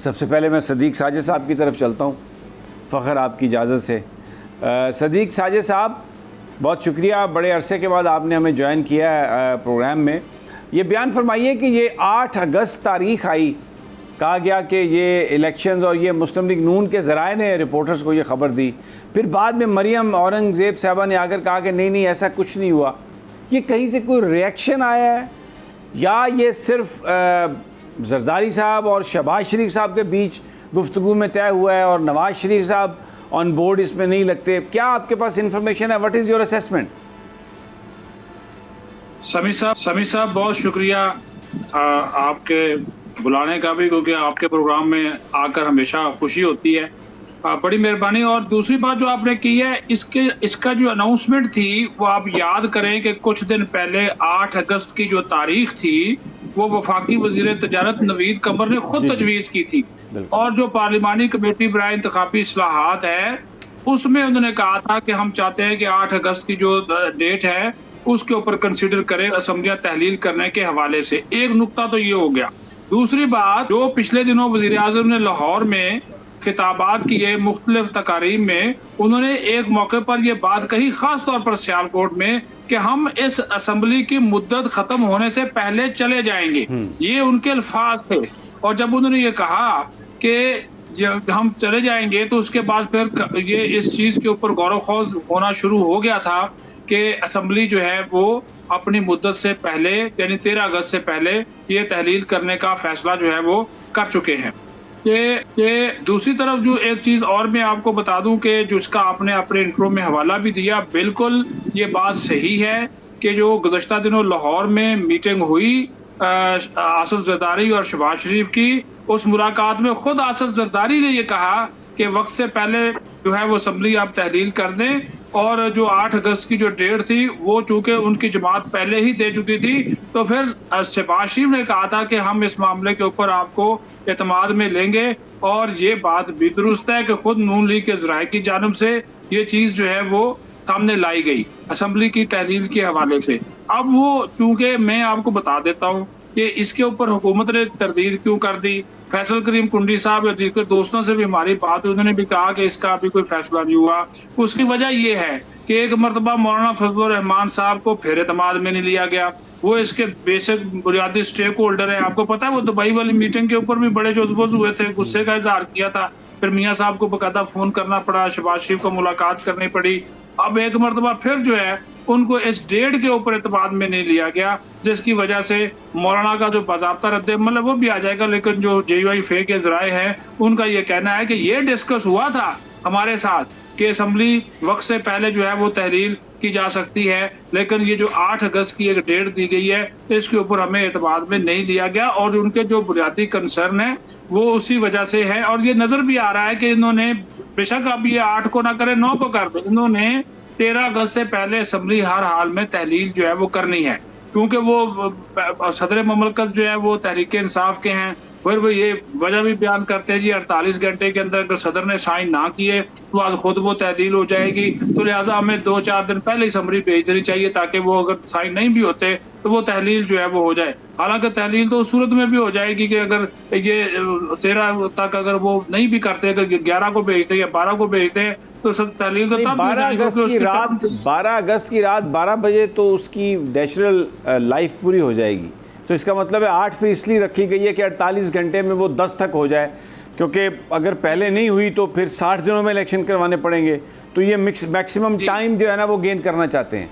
सबसे पहले मैं सदीक साजिद साहब की तरफ चलता हूँ, फ़ख्र आपकी इजाज़त से। सदीक साजिद साहब, बहुत शुक्रिया, बड़े अरसे के बाद आपने हमें ज्वाइन किया है प्रोग्राम में। ये बयान फरमाइए कि ये 8 अगस्त तारीख़ आई, कहा गया कि ये इलेक्शंस, और ये मुस्लिम लीग नून के ज़राए ने रिपोर्टर्स को ये ख़बर दी। फिर बाद में मरियम औरंगज़ेब साहबा ने आकर कहा कि नहीं नहीं ऐसा कुछ नहीं हुआ। ये कहीं से कोई रिएक्शन आया है या ये सिर्फ जरदारी साहब और शहबाज शरीफ साहब के बीच गुफ्तगू में तय हुआ है और नवाज़ शरीफ साहब ऑन बोर्ड इसमें नहीं लगते? क्या आपके पास इंफॉर्मेशन है? What is your assessment? समी साहब बहुत शुक्रिया आपके बुलाने का भी, क्योंकि आपके प्रोग्राम में आकर हमेशा खुशी होती है, बड़ी मेहरबानी। और दूसरी बात जो आपने की है, इसका जो अनाउंसमेंट थी वो आप याद करें कि कुछ दिन पहले 8 अगस्त की जो तारीख थी वो वफाकी वज़ीर तजारत नवीद कमर ने खुद तजवीज़ की थी, और जो पार्लिमानी कमेटी बराए इंतखाबी इस्लाहात है उसमें उन्होंने कहा था कि हम चाहते हैं कि 8 अगस्त की जो डेट है उसके ऊपर कंसिडर करें असम्बलियाँ तहलील करने के हवाले से। एक नुक्ता तो ये हो गया। दूसरी बात, जो पिछले दिनों वज़ीर आज़म ने लाहौर में खिताबात किए मुख्तलिफ तकारीब में, उन्होंने एक मौके पर यह बात कही, खास तौर पर सियालकोट में, कि हम इस असम्बली की मुद्दत खत्म होने से पहले चले जाएंगे। ये उनके अल्फाज थे। और जब उन्होंने ये कहा कि जब हम चले जाएंगे तो उसके बाद फिर ये इस चीज के ऊपर गौर खौज होना शुरू हो गया था कि असम्बली जो है वो अपनी मुद्दत से पहले, यानी 13 अगस्त से पहले ये तहलील करने का फैसला जो है वो कर चुके हैं। ये दूसरी तरफ जो एक चीज़ और मैं आपको बता दूं कि जिसका आपने अपने इंट्रो में हवाला भी दिया, बिल्कुल ये बात सही है कि जो गुज़श्ता दिनों लाहौर में मीटिंग हुई आसिफ जरदारी और शहबाज शरीफ की, उस मुलाकात में खुद आसिफ जरदारी ने ये कहा कि वक्त से पहले जो है वो असम्बली आप तहलील कर दें, और जो 8 अगस्त की जो डेट थी वो चूंकि उनकी जमात पहले ही दे चुकी थी, तो फिर शहबाज शरीफ ने कहा था कि हम इस मामले के ऊपर आपको एतमाद में लेंगे। और ये बात भी दुरुस्त है कि खुद नून लीग के ज़राए की जानिब से ये चीज़ जो है वो सामने लाई गई असम्बली की तहलील के हवाले से। अब वो चूंकि मैं आपको बता देता हूँ कि इसके ऊपर हुकूमत ने तरदीद क्यों कर दी। फैसल करीम कुंडी साहब या दीगर दोस्तों से भी हमारी बात हुई, उन्होंने भी कहा कि इसका अभी कोई फैसला नहीं हुआ। उसकी वजह यह है कि एक मरतबा मौलाना फजलुर रहमान साहब को फिर एतमाद में नहीं लिया गया। वो इसके बेसिक बुनियादी स्टेक होल्डर है। आपको पता है वो दुबई वाली मीटिंग के ऊपर भी बड़े जोश हुए थे, गुस्से का इजहार किया था, फिर मियाँ साहब को बकायदा फोन करना पड़ा, शहबाज शरीफ को मुलाकात करनी पड़ी। अब एक मरतबा फिर जो है उनको इस डेट के ऊपर एतमाद में नहीं लिया गया, जिसकी वजह से मौलाना का जो बाज़ाब्ता रद्द मतलब वो भी आ जाएगा। लेकिन जो JUI फे के ज़राए हैं उनका ये कहना है कि ये डिस्कस हुआ था हमारे साथ कि असम्बली वक्त से पहले जो है वो तहलील की जा सकती है, लेकिन ये जो 8 अगस्त की एक डेट दी गई है इसके ऊपर हमें एतमाद में नहीं लिया गया। और उनके जो बुनियादी कंसर्न है वो उसी वजह से है। और ये नजर भी आ रहा है कि इन्होंने बेशक अब ये 8 को ना करे 9 को कर दे, इन्होंने 13 अगस्त से पहले असम्बली हर हाल में तहलील जो है वो करनी है, क्योंकि वो सदर ममलकत जो है वो तहरीक इंसाफ के हैं। फिर वो ये वजह भी बयान करते हैं जी 48 घंटे के अंदर अगर सदर ने साइन ना किए तो आज खुद वो तहलील हो जाएगी, तो लिहाजा हमें 2-4 दिन पहले ही समरी भेज देनी चाहिए ताकि वो अगर साइन नहीं भी होते तो वो तहलील जो है वो हो जाए। हालांकि तहलील तो उस सूरत में भी हो जाएगी कि अगर ये 13 तक अगर वो नहीं भी करते, अगर 11 को भेजते या 12 को भेजते तो सब तहलील तो तब 12 अगस्त की रात 12 बजे तो उसकी नेचुरल लाइफ पूरी हो जाएगी। तो इसका मतलब है 8 फिर इसलिए रखी गई है कि 48 घंटे में वो 10 तक हो जाए, क्योंकि अगर पहले नहीं हुई तो फिर 60 दिनों में इलेक्शन करवाने पड़ेंगे। तो ये मैक्सिमम टाइम जो है ना वो गेन करना चाहते हैं।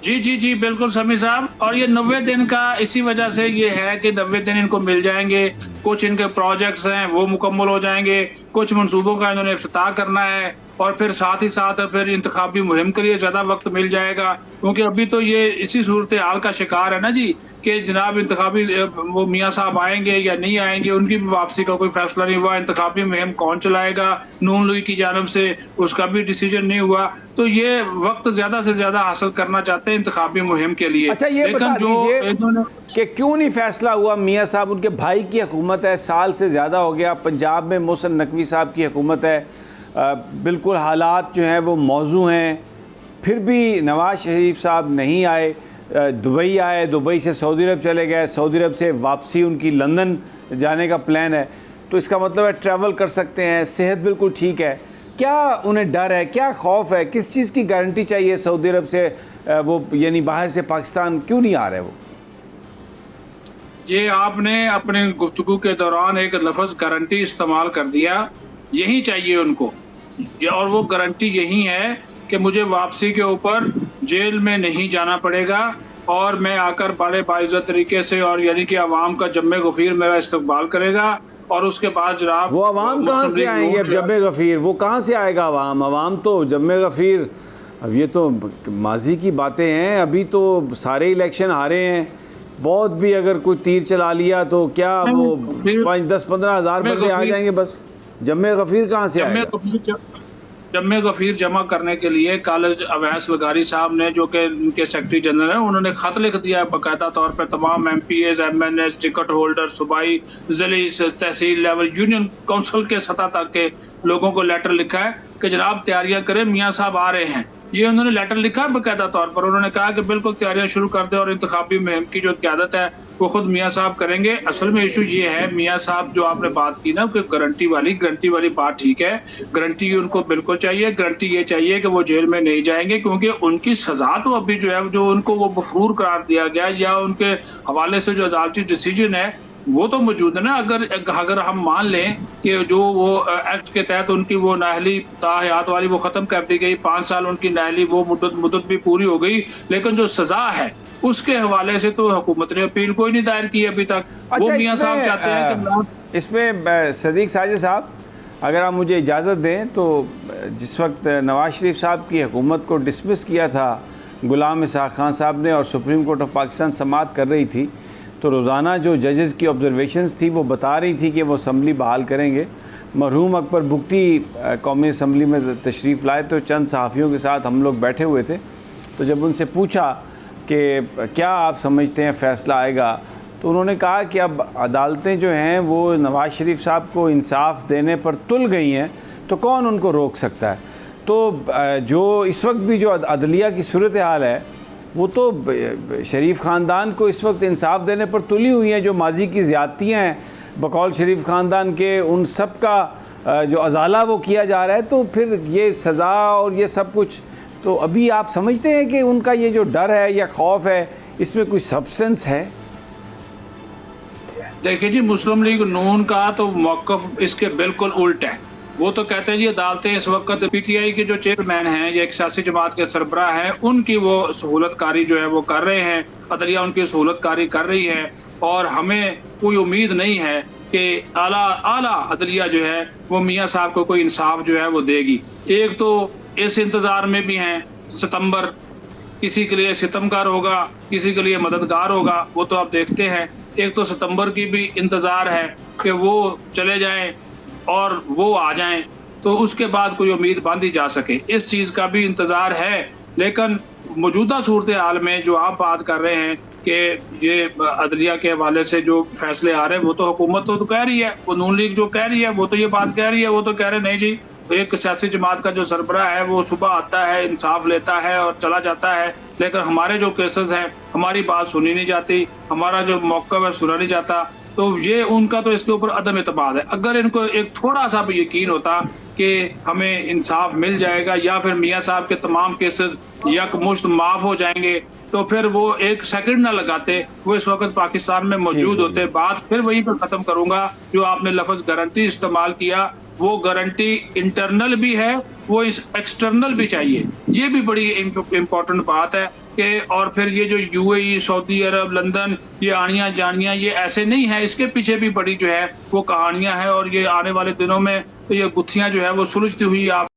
जी बिल्कुल समी साहब। और ये 90 दिन का इसी वजह से ये है कि 90 दिन इनको मिल जाएंगे। कुछ इनके प्रोजेक्ट्स हैं वो मुकम्मल हो जाएंगे, कुछ मंसूबों का इन्होंने इफ्तिताह करना है, और फिर साथ ही साथ फिर इंतखाबी मुहिम के लिए ज़्यादा वक्त मिल जाएगा। क्योंकि अभी तो ये इसी सूरत हाल का शिकार है ना जी कि जनाब इंतखाबी वो मियाँ साहब आएंगे या नहीं आएंगे, उनकी भी वापसी का कोई फैसला नहीं हुआ। इंतखाबी मुहिम कौन चलाएगा नून लीग की जानिब से, उसका भी डिसीजन नहीं हुआ। तो ये वक्त ज्यादा से ज्यादा हासिल करना चाहते हैं इंतखाबी मुहिम के लिए। अच्छा, ये बता दीजिए कि क्यों नहीं फैसला हुआ? मियाँ साहब, उनके भाई की हुकूमत है, साल से ज़्यादा हो गया। पंजाब में मोहसिन नकवी साहब की हुकूमत है, बिल्कुल हालात जो हैं वो मौजू हैं, फिर भी नवाज़ शरीफ साहब नहीं आए। दुबई आए, दुबई से सऊदी अरब चले गए, सऊदी अरब से वापसी उनकी लंदन जाने का प्लान है। तो इसका मतलब है ट्रैवल कर सकते हैं, सेहत बिल्कुल ठीक है। क्या उन्हें डर है, क्या खौफ है, किस चीज़ की गारंटी चाहिए सऊदी अरब से वो, यानी बाहर से पाकिस्तान क्यों नहीं आ रहे वो? ये आपने अपने गुफ्तगू के दौरान एक लफ्ज़ गारंटी इस्तेमाल कर दिया। यही चाहिए उनको, और वो गारंटी यही है कि मुझे वापसी के ऊपर जेल में नहीं जाना पड़ेगा और मैं आकर बड़े बाइज़्ज़त तरीके से, और यानी कि अवाम का जम्मे गफीर मेरा इस्तकबाल करेगा। और उसके बाद जनाब वो अवाम कहाँ से आएंगे? अब जम्मे गफीर वो कहाँ से आएगा अवाम? अवाम तो जम्मे गफीर, अब ये तो माजी की बातें हैं। अभी तो सारे इलेक्शन हारे हैं। बहुत भी अगर कोई तीर चला लिया तो क्या वो 5-10-15 हज़ार बंदे आ जाएंगे बस। जम्मे गफीर कहाँ से आएगा? जम्मे गफीर जमा करने के लिए कल अवैस लगारी साहब ने, जो कि उनके सेक्रेटरी जनरल हैं, उन्होंने खत लिख दिया है बाकायदा तौर पर तमाम MPAs, MNS, टिकट होल्डर, सूबाई, ज़िली, तहसील लेवल, यूनियन काउंसिल के सतह तक के लोगों को लेटर लिखा है कि जनाब तैयारियां करें, मियाँ साहब आ रहे हैं। ये उन्होंने लेटर लिखा है बाकायदा तौर पर। उन्होंने कहा कि बिल्कुल तैयारियां शुरू कर दें और इंतखाबी मुहिम की जो क़यादत है वो खुद मियाँ साहब करेंगे। असल में इशू ये है, मियाँ साहब जो आपने बात की ना कि गारंटी वाली बात ठीक है, गारंटी उनको बिल्कुल चाहिए। गारंटी ये चाहिए कि वो जेल में नहीं जाएंगे, क्योंकि उनकी सज़ा तो अभी जो है, जो उनको वो मफरूर करार दिया गया या उनके हवाले से जो अदालती डिसीजन है वो तो मौजूद है ना। अगर हम मान लें कि जो वो एक्ट के तहत उनकी वो नाअहली ताहयात वाली वो ख़त्म कर दी गई, 5 साल उनकी नाअहली वो मुद्दत भी पूरी हो गई, लेकिन जो सज़ा है उसके हवाले से तो हुकूमत ने अपील कोई नहीं दायर की अभी तक। वो मियाँ साहब चाहते हैं कि इसमें सदीक साजिद साहब, अगर आप मुझे इजाज़त दें तो जिस वक्त नवाज शरीफ साहब की हुकूमत को डिसमिस किया था गुलाम इसहाक़ खान साहब ने और सुप्रीम कोर्ट ऑफ पाकिस्तान समाअत कर रही थी, तो रोज़ाना जो जजेस की ऑब्जर्वेशंस थी वो बता रही थी कि वो असम्बली बहाल करेंगे। मरहूम अकबर बुगटी कौमी असम्बली में तशरीफ़ लाए तो चंद सहाफ़ियों के साथ हम लोग बैठे हुए थे। तो जब उनसे पूछा कि क्या आप समझते हैं फ़ैसला आएगा, तो उन्होंने कहा कि अब अदालतें जो हैं वो नवाज़ शरीफ साहब को इंसाफ देने पर तुल गई हैं, तो कौन उनको रोक सकता है। तो जो इस वक्त भी जो अदलिया की सूरत हाल है वो तो शरीफ ख़ानदान को इस वक्त इंसाफ देने पर तुली हुई हैं। जो माजी की ज़्यादतियाँ हैं बकौल शरीफ ख़ानदान के, उन सब का जो अजाला वो किया जा रहा है, तो फिर ये सज़ा और ये सब कुछ, तो अभी आप समझते हैं कि उनका ये जो डर है या खौफ है इसमें कोई सब्सटेंस है? देखिए जी, मुस्लिम लीग नून का तो मौक़िफ़ इसके बिल्कुल उल्ट है। वो तो कहते हैं जी अदालतें इस वक्त PTI के जो चेयरमैन हैं या एक सियासी जमात के सरबराह हैं उनकी वो सहूलतकारी जो है वो कर रहे हैं, अदलिया उनकी सहूलतकारी कर रही है, और हमें कोई उम्मीद नहीं है कि आला अदलिया जो है वो मियाँ साहब को कोई इंसाफ जो है वो देगी। एक तो इस इंतज़ार में भी हैं सितंबर, किसी के लिए सितमगार होगा, किसी के लिए मददगार होगा, वो तो आप देखते हैं। एक तो सितंबर की भी इंतज़ार है कि वो चले जाएं और वो आ जाएं, तो उसके बाद कोई उम्मीद बांधी जा सके, इस चीज़ का भी इंतज़ार है। लेकिन मौजूदा सूरत हाल में जो आप बात कर रहे हैं कि ये अदलिया के हवाले से जो फैसले आ रहे हैं, वो तो हुकूमत तो कह रही है, वो नून लीग जो कह रही है वो तो ये बात कह रही है, वो तो कह रहे नहीं जी, एक सियासी जमात का जो सरबराह है वो सुबह आता है, इंसाफ लेता है और चला जाता है, लेकिन हमारे जो केसेस हैं हमारी बात सुनी नहीं जाती, हमारा जो मौक़िफ़ है सुना नहीं जाता। तो ये उनका तो इसके ऊपर अदम एतमाद है। अगर इनको एक थोड़ा सा भी यकीन होता कि हमें इंसाफ मिल जाएगा या फिर मियाँ साहब के तमाम केसेस यकमुश्त माफ़ हो जाएंगे, तो फिर वो एक सेकंड ना लगाते, वो इस वक्त पाकिस्तान में मौजूद होते। बात फिर वहीं पर ख़त्म करूँगा, जो आपने लफ्ज़ गारंटी इस्तेमाल किया, वो गारंटी इंटरनल भी है, वो इस एक्सटर्नल भी चाहिए। ये भी बड़ी इम्पोर्टेंट बात है कि, और फिर ये जो UAE, सऊदी अरब, लंदन, ये आनियाँ जानियाँ, ये ऐसे नहीं है, इसके पीछे भी बड़ी जो है वो कहानियाँ हैं, और ये आने वाले दिनों में तो ये गुत्थियाँ जो है वो सुलझती हुई आप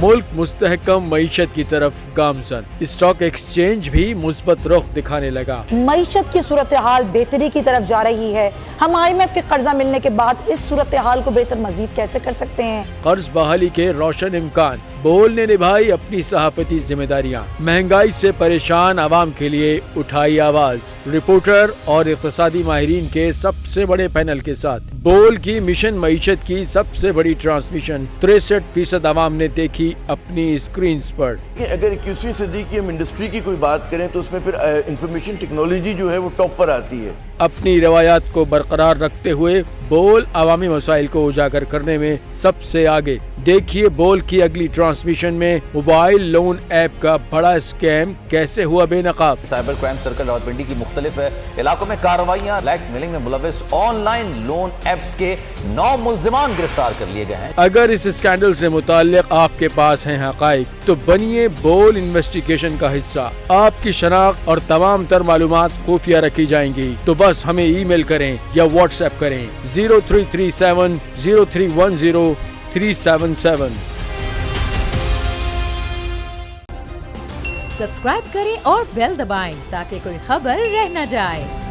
मुल्क मुस्तहकम मईशत की तरफ गामजन, स्टॉक एक्सचेंज भी मुस्बत रुख दिखाने लगा। मईशत की सूरत हाल बेहतरी की तरफ जा रही है। हम IMF के कर्जा मिलने के बाद इस सूरत हाल को बेहतर मजीद कैसे कर सकते हैं? कर्ज बहाली के रोशन इम्कान, बोल ने निभाई अपनी सहाफती जिम्मेदारियाँ, महंगाई से परेशान आवाम के लिए उठाई आवाज। रिपोर्टर और इक़्तिसादी माहिरीन के सबसे बड़े पैनल के साथ बोल की मिशन मईशत की सबसे बड़ी ट्रांसमिशन 63% आवाम ने देखी अपनी स्क्रीन पर। अगर 21वीं सदी की हम इंडस्ट्री की कोई बात करें तो उसमें फिर इंफॉर्मेशन टेक्नोलॉजी जो है वो टॉप पर आती है। अपनी रवायात को बरकरार रखते हुए बोल अवामी मसाइल को उजागर करने में सबसे आगे। देखिए बोल की अगली ट्रांसमिशन में मोबाइल लोन ऐप का बड़ा स्कैम कैसे हुआ बेनकाब। साइबर क्राइम सर्कल रावलपिंडी की मुख्तलिफ इलाकों में कार्रवाइयां, ब्लैकमेलिंग में मुलविस ऑनलाइन लोन ऐप्स के 9 मुल्जिमान गिरफ्तार कर लिए गए हैं। अगर इस स्कैंडल से मुताल्लिक आपके पास हैं हकाइक तो बनिए बोल इन्वेस्टिगेशन का हिस्सा। आपकी शनाख्त और तमाम तर मालूमात खुफिया रखी जाएंगी, तो बस हमें ईमेल करें या व्हाट्सएप करें 0337 0310 377। सब्सक्राइब करें और बेल दबाएं ताकि कोई खबर रह न जाए।